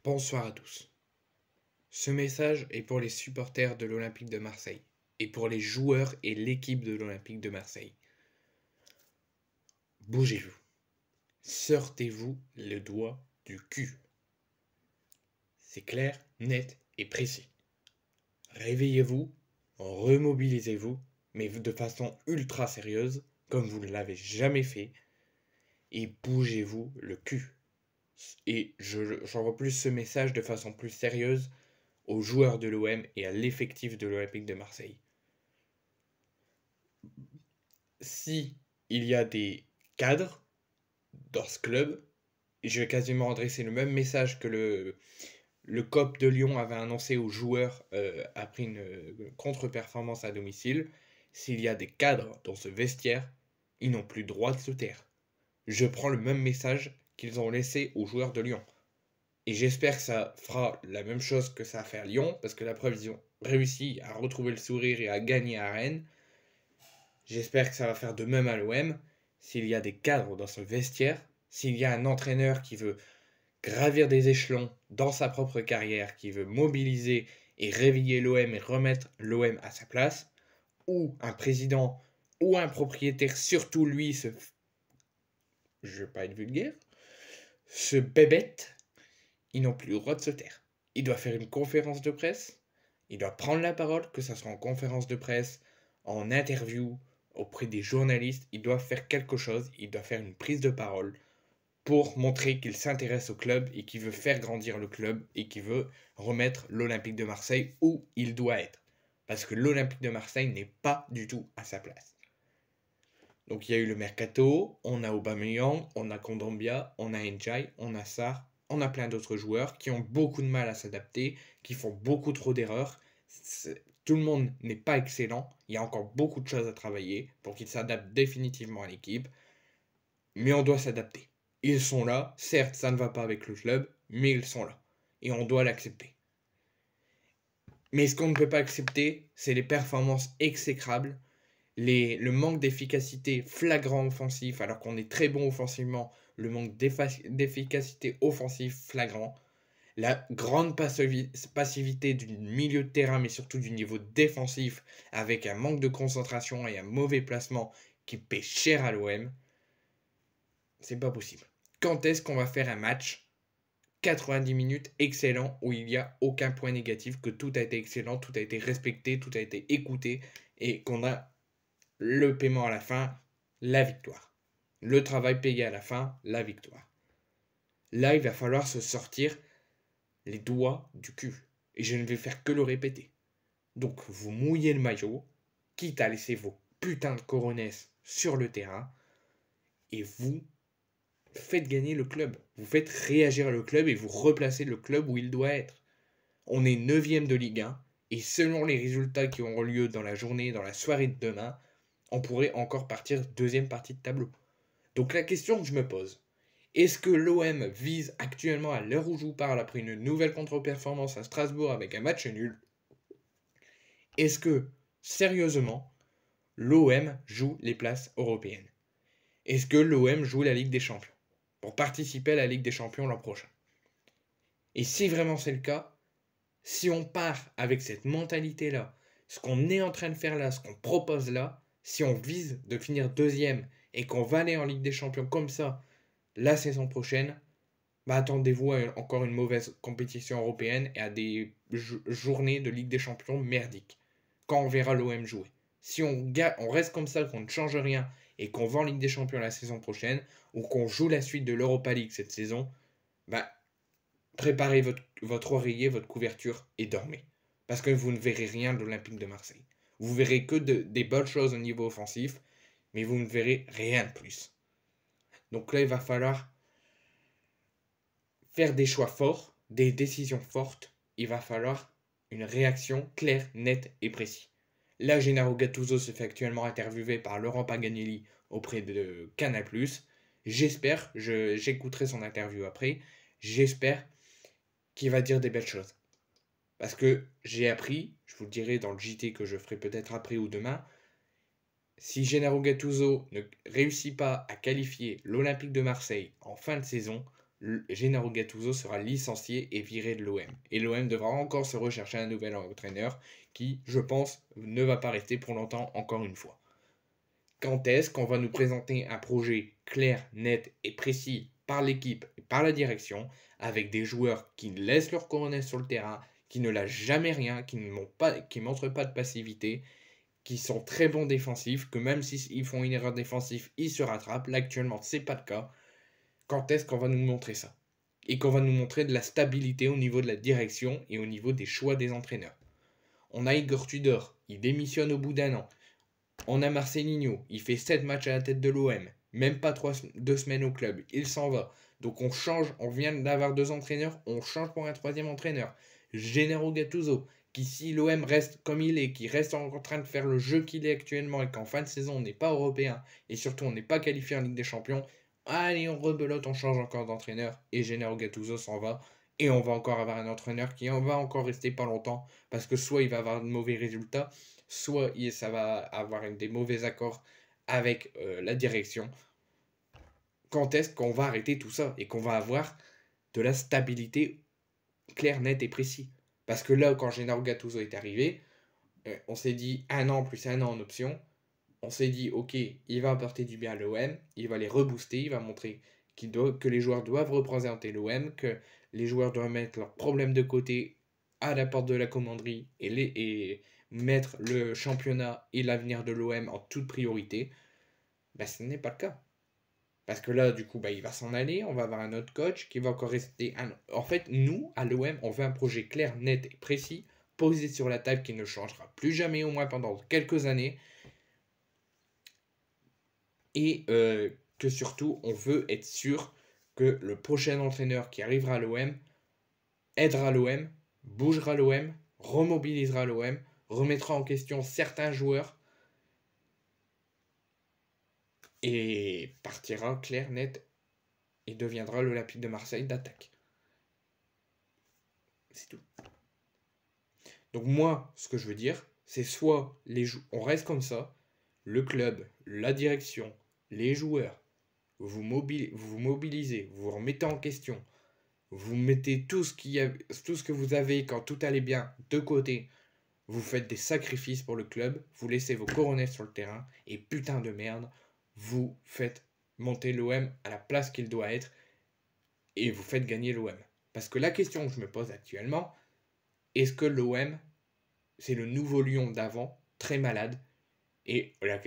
Bonsoir à tous. Ce message est pour les supporters de l'Olympique de Marseille et pour les joueurs et l'équipe de l'Olympique de Marseille. Bougez-vous. Sortez-vous le doigt du cul. C'est clair, net et précis. Réveillez-vous, remobilisez-vous, mais de façon ultra sérieuse, comme vous ne l'avez jamais fait, et bougez-vous le cul. Et j'envoie plus ce message de façon plus sérieuse aux joueurs de l'OM et à l'effectif de l'Olympique de Marseille. Si il y a des cadres dans ce club, je vais quasiment adresser le même message que le COP de Lyon avait annoncé aux joueurs après une contre-performance à domicile. S'il y a des cadres dans ce vestiaire, ils n'ont plus droit de se taire. Je prends le même message qu'ils ont laissé aux joueurs de Lyon. Et j'espère que ça fera la même chose que ça a fait à Lyon, parce que la preuve, ils ont réussi à retrouver le sourire et à gagner à Rennes. J'espère que ça va faire de même à l'OM. S'il y a des cadres dans ce vestiaire, s'il y a un entraîneur qui veut gravir des échelons dans sa propre carrière, qui veut mobiliser et réveiller l'OM et remettre l'OM à sa place, ou un président ou un propriétaire, surtout lui, je vais pas être vulgaire, ce bébête, ils n'ont plus le droit de se taire. Il doit faire une conférence de presse, il doit prendre la parole, que ce soit en conférence de presse, en interview, auprès des journalistes, il doit faire quelque chose, il doit faire une prise de parole pour montrer qu'il s'intéresse au club et qu'il veut faire grandir le club et qu'il veut remettre l'Olympique de Marseille où il doit être. Parce que l'Olympique de Marseille n'est pas du tout à sa place. Donc il y a eu le Mercato, on a Aubameyang, on a Kondogbia, on a Ndiaye, on a Sarr, on a plein d'autres joueurs qui ont beaucoup de mal à s'adapter, qui font beaucoup trop d'erreurs. Tout le monde n'est pas excellent, il y a encore beaucoup de choses à travailler pour qu'ils s'adaptent définitivement à l'équipe, mais on doit s'adapter. Ils sont là, certes ça ne va pas avec le club, mais ils sont là, et on doit l'accepter. Mais ce qu'on ne peut pas accepter, c'est les performances exécrables, le manque d'efficacité flagrant offensif, alors qu'on est très bon offensivement, le manque d'efficacité offensive flagrant, la grande passivité du milieu de terrain, mais surtout du niveau défensif, avec un manque de concentration et un mauvais placement qui paie cher à l'OM, c'est pas possible. Quand est-ce qu'on va faire un match 90 minutes excellent où il n'y a aucun point négatif, que tout a été excellent, tout a été respecté, tout a été écouté et qu'on a le paiement à la fin, la victoire. Le travail payé à la fin, la victoire. Là, il va falloir se sortir les doigts du cul. Et je ne vais faire que le répéter. Donc, vous mouillez le maillot, quitte à laisser vos putains de coronesses sur le terrain, et vous faites gagner le club. Vous faites réagir le club et vous replacez le club où il doit être. On est 9e de Ligue 1, et selon les résultats qui auront lieu dans la journée, dans la soirée de demain, on pourrait encore partir deuxième partie de tableau. Donc la question que je me pose, est-ce que l'OM vise actuellement, à l'heure où je vous parle, après une nouvelle contre-performance à Strasbourg avec un match nul, est-ce que, sérieusement, l'OM joue les places européennes? Est-ce que l'OM joue la Ligue des Champions pour participer à la Ligue des Champions l'an prochain? Et si vraiment c'est le cas, si on part avec cette mentalité-là, ce qu'on est en train de faire là, ce qu'on propose là, si on vise de finir deuxième et qu'on va aller en Ligue des Champions comme ça la saison prochaine, bah attendez-vous à encore une mauvaise compétition européenne et à des journées de Ligue des Champions merdiques. Quand on verra l'OM jouer. Si on reste comme ça, qu'on ne change rien et qu'on va en Ligue des Champions la saison prochaine ou qu'on joue la suite de l'Europa League cette saison, bah préparez votre oreiller, votre couverture et dormez. Parce que vous ne verrez rien de l'Olympique de Marseille. Vous verrez que des bonnes choses au niveau offensif, mais vous ne verrez rien de plus. Donc là, il va falloir faire des choix forts, des décisions fortes. Il va falloir une réaction claire, nette et précise. Là, Gennaro Gattuso se fait actuellement interviewer par Laurent Paganelli auprès de Canal+. J'espère, j'écouterai son interview après, j'espère qu'il va dire des belles choses. Parce que j'ai appris, je vous le dirai dans le JT que je ferai peut-être après ou demain, si Gennaro Gattuso ne réussit pas à qualifier l'Olympique de Marseille en fin de saison, Gennaro Gattuso sera licencié et viré de l'OM. Et l'OM devra encore se rechercher un nouvel entraîneur qui, je pense, ne va pas rester pour longtemps encore une fois. Quand est-ce qu'on va nous présenter un projet clair, net et précis par l'équipe et par la direction, avec des joueurs qui laissent leur couronne sur le terrain, qui ne lâchent jamais rien, qui ne montrent pas de passivité, qui sont très bons défensifs, que même s'ils font une erreur défensive, ils se rattrapent. Là, actuellement, c'est pas le cas. Quand est-ce qu'on va nous montrer ça? Et qu'on va nous montrer de la stabilité au niveau de la direction et au niveau des choix des entraîneurs. On a Igor Tudor, il démissionne au bout d'un an. On a Marcelinho, il fait 7 matchs à la tête de l'OM, même pas 2 semaines au club, il s'en va. Donc on change, on vient d'avoir 2 entraîneurs, on change pour un 3e entraîneur. Gennaro Gattuso, qui si l'OM reste comme il est, qui reste en train de faire le jeu qu'il est actuellement et qu'en fin de saison on n'est pas européen et surtout on n'est pas qualifié en Ligue des Champions, allez on rebelote, on change encore d'entraîneur et Gennaro Gattuso s'en va. Et on va encore avoir un entraîneur qui va encore rester pas longtemps parce que soit il va avoir de mauvais résultats, soit ça va avoir des mauvais accords avec la direction. Quand est-ce qu'on va arrêter tout ça et qu'on va avoir de la stabilité claire, nette et précise? Parce que là, quand Gennaro Gattuso est arrivé, on s'est dit 1 an plus 1 an en option. On s'est dit, ok, il va apporter du bien à l'OM, il va les rebooster, il va montrer que les joueurs doivent représenter l'OM, que les joueurs doivent mettre leurs problèmes de côté à la porte de la commanderie et mettre le championnat et l'avenir de l'OM en toute priorité. Ben, ce n'est pas le cas. Parce que là, du coup, il va s'en aller, on va avoir un autre coach qui va encore rester. En fait, nous, à l'OM, on veut un projet clair, net et précis, posé sur la table qui ne changera plus jamais, au moins pendant quelques années. Et que surtout, on veut être sûr que le prochain entraîneur qui arrivera à l'OM aidera l'OM, bougera l'OM, remobilisera l'OM, remettra en question certains joueurs et partira clair, net et deviendra l'Olympique de Marseille d'attaque. C'est tout. Donc moi, ce que je veux dire, c'est soit on reste comme ça, le club, la direction, les joueurs, vous vous mobilisez, vous vous remettez en question, vous mettez tout ce que vous avez quand tout allait bien de côté, vous faites des sacrifices pour le club, vous laissez vos coronets sur le terrain, et putain de merde, vous faites monter l'OM à la place qu'il doit être, et vous faites gagner l'OM. Parce que la question que je me pose actuellement, est-ce que l'OM, c'est le nouveau Lyon d'avant, très malade? Et la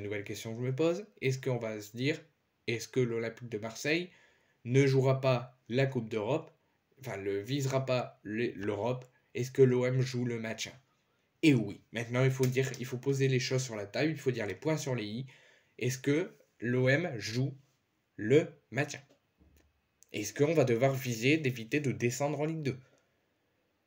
nouvelle question que je me pose, est-ce qu'on va se dire, est-ce que l'Olympique de Marseille ne jouera pas la Coupe d'Europe, enfin ne visera pas l'Europe, est-ce que l'OM joue le match? Et oui, maintenant il faut poser les choses sur la table, il faut dire les points sur les i. Est-ce que l'OM joue le maintien? Est-ce qu'on va devoir viser d'éviter de descendre en Ligue 2?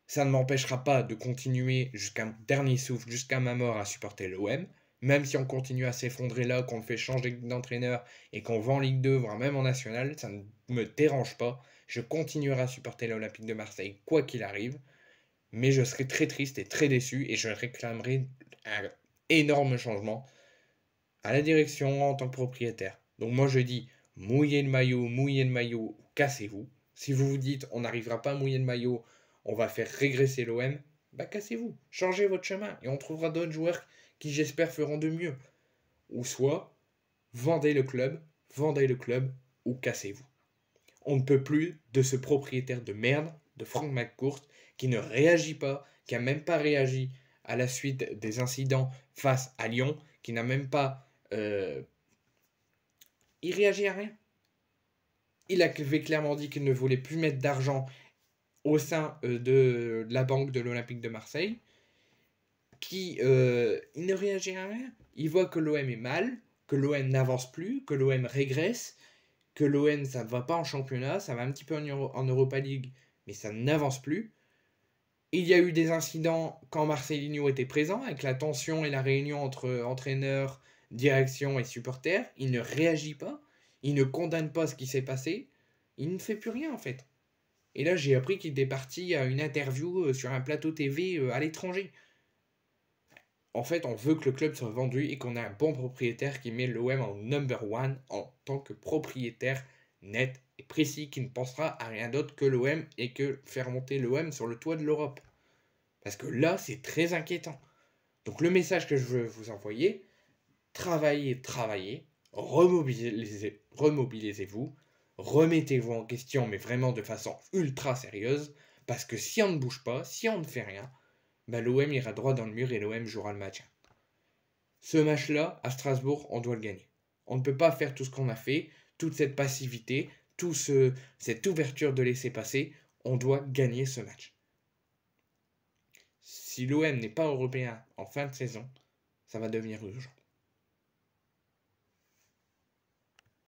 Ça ne m'empêchera pas de continuer jusqu'à mon dernier souffle, jusqu'à ma mort à supporter l'OM, même si on continue à s'effondrer là, qu'on fait changer d'entraîneur et qu'on va en Ligue 2, voire même en National, ça ne me dérange pas. Je continuerai à supporter l'Olympique de Marseille, quoi qu'il arrive, mais je serai très triste et très déçu et je réclamerai un énorme changement à la direction en tant que propriétaire. Donc moi je dis, mouillez le maillot, cassez-vous. Si vous vous dites, on n'arrivera pas à mouiller le maillot, on va faire régresser l'OM, cassez-vous, changez votre chemin et on trouvera d'autres joueurs qui j'espère feront de mieux. Ou soit, vendez le club ou cassez-vous. On ne peut plus de ce propriétaire de merde, de Frank McCourt, qui ne réagit pas, qui n'a même pas réagi à la suite des incidents face à Lyon, qui n'a même pas... il réagit à rien. Il avait clairement dit qu'il ne voulait plus mettre d'argent au sein de la banque de l'Olympique de Marseille, il ne réagit à rien. Il voit que l'OM est mal, que l'OM n'avance plus, que l'OM régresse, que l'OM ça ne va pas en championnat, ça va un petit peu en Europa League, mais ça n'avance plus. Il y a eu des incidents quand Marcelinho était présent, avec la tension et la réunion entre entraîneur, direction et supporters. Il ne réagit pas, il ne condamne pas ce qui s'est passé, il ne fait plus rien en fait. Et là, j'ai appris qu'il était parti à une interview sur un plateau TV à l'étranger. En fait, on veut que le club soit vendu et qu'on ait un bon propriétaire qui met l'OM en number one en tant que propriétaire net et précis, qui ne pensera à rien d'autre que l'OM et que faire monter l'OM sur le toit de l'Europe. Parce que là, c'est très inquiétant. Donc le message que je veux vous envoyer, travaillez, travaillez, remobilisez-vous, remettez-vous en question, mais vraiment de façon ultra sérieuse, parce que si on ne bouge pas, si on ne fait rien, ben l'OM ira droit dans le mur et l'OM jouera le match. Ce match-là, à Strasbourg, on doit le gagner. On ne peut pas faire tout ce qu'on a fait, toute cette passivité, cette ouverture de laisser passer. On doit gagner ce match. Si l'OM n'est pas européen en fin de saison, ça va devenir urgent.